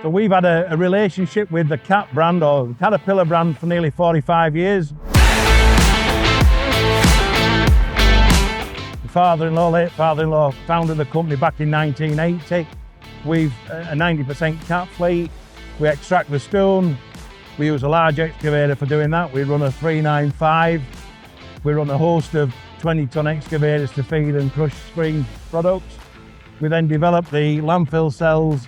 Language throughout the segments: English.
So we've had a relationship with the Cat brand, or the Caterpillar brand, for nearly 45 years. Late father-in-law, founded the company back in 1980. We've a 90% cat fleet. We extract the stone. We use a large excavator for doing that. We run a 395. We run a host of 20-ton excavators to feed and crush screen products. We then develop the landfill cells.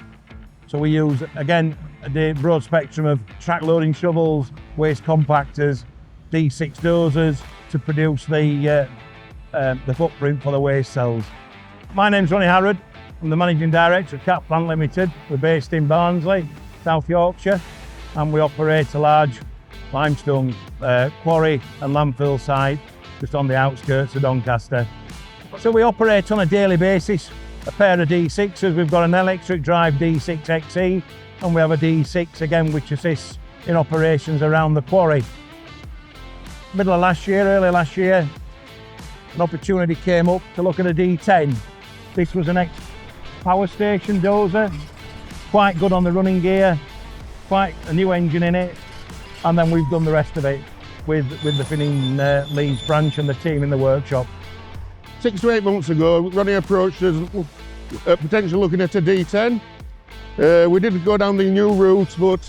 So we use, again, a broad spectrum of track loading shovels, waste compactors, D6 dozers to produce the footprint for the waste cells. My name's Ronnie Harrod. I'm the Managing Director of Catplant Limited. We're based in Barnsley, South Yorkshire, and we operate a large limestone quarry and landfill site just on the outskirts of Doncaster. So we operate on a daily basis a pair of D6s. We've got an electric drive D6 XE, and we have a D6 again which assists in operations around the quarry. Early last year, an opportunity came up to look at a D10. This was an ex-power station dozer, quite good on the running gear, quite a new engine in it, and then we've done the rest of it with the Finning Leeds branch and the team in the workshop. 6 to 8 months ago, Ronnie approached us potentially looking at a D10. We didn't go down the new route, but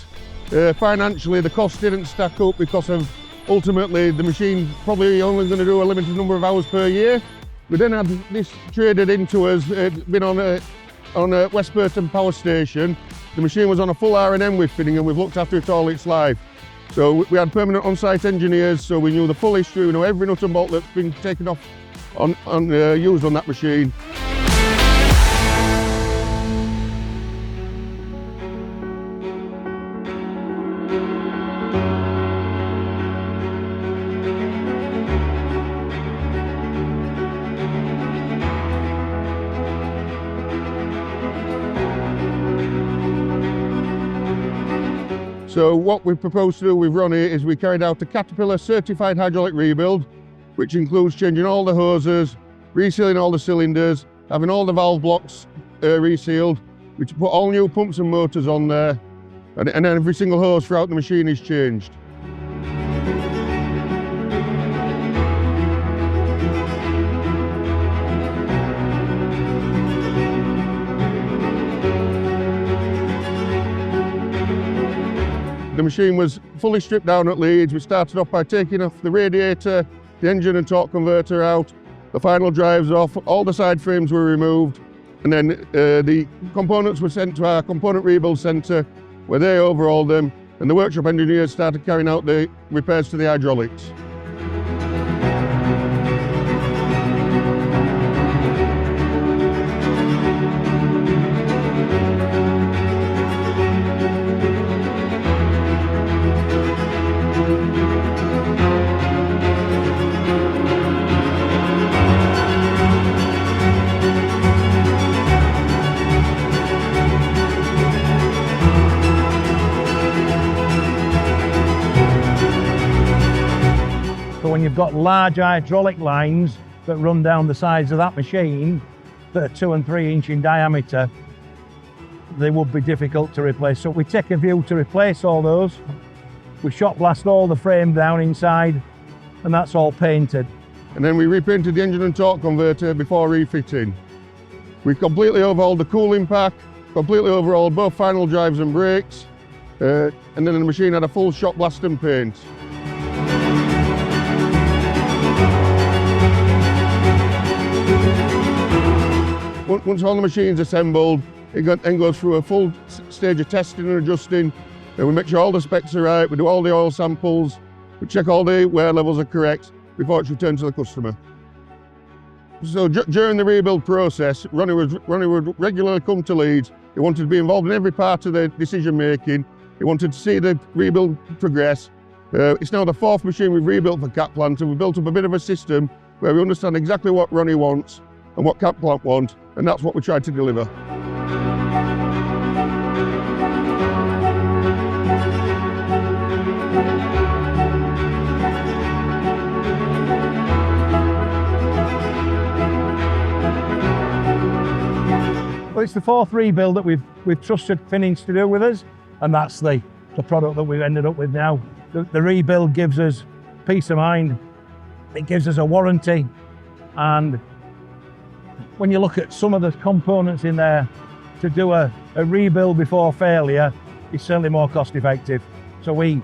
financially the cost didn't stack up because of ultimately the machine probably only going to do a limited number of hours per year. We then had this traded into us. It'd been on a West Burton power station. The machine was on a full R&M with Finning, and we've looked after it all its life. So we had permanent on-site engineers, so we knew the full history, we know every nut and bolt that's been taken off used on that machine. So what we propose to do with Ronnie is we carried out a Caterpillar certified hydraulic rebuild, which includes changing all the hoses, resealing all the cylinders, having all the valve blocks resealed. We put all new pumps and motors on there, and then every single hose throughout the machine is changed. The machine was fully stripped down at Leeds. We started off by taking off the radiator, the engine and torque converter out, the final drives off, all the side frames were removed, and then the components were sent to our component rebuild centre where they overhauled them, and the workshop engineers started carrying out the repairs to the hydraulics. So when you've got large hydraulic lines that run down the sides of that machine that are 2 and 3 inch in diameter, they would be difficult to replace. So we take a view to replace all those. We shot blast all the frame down inside, and that's all painted. And then we repainted the engine and torque converter before refitting. We completely overhauled the cooling pack, completely overhauled both final drives and brakes, and then the machine had a full shot blast and paint. Once all the machine's assembled, it then goes through a full stage of testing and adjusting. And we make sure all the specs are right, we do all the oil samples, we check all the wear levels are correct before it's returned to the customer. So during the rebuild process, Ronnie would regularly come to Leeds. He wanted to be involved in every part of the decision making. He wanted to see the rebuild progress. It's now the 4th machine we've rebuilt for Catplant, and we've built up a bit of a system where we understand exactly what Ronnie wants and what Catplant want, and that's what we try to deliver. Well, it's the fourth rebuild that we've trusted Finnings to do with us, and that's the product that we've ended up with now. The rebuild gives us peace of mind. It gives us a warranty, and when you look at some of the components in there, to do a rebuild before failure is certainly more cost effective. So we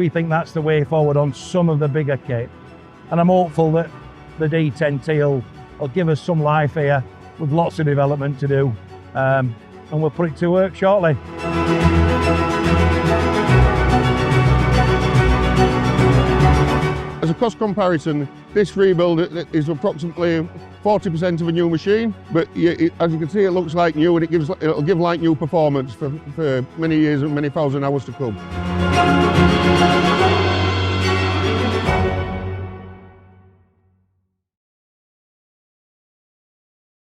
think that's the way forward on some of the bigger kit. And I'm hopeful that the D10T will give us some life here with lots of development to do. And we'll put it to work shortly. As a cost comparison, this rebuild is approximately 40% of a new machine, but as you can see, it looks like new, and it'll give like new performance for many years and many thousand hours to come.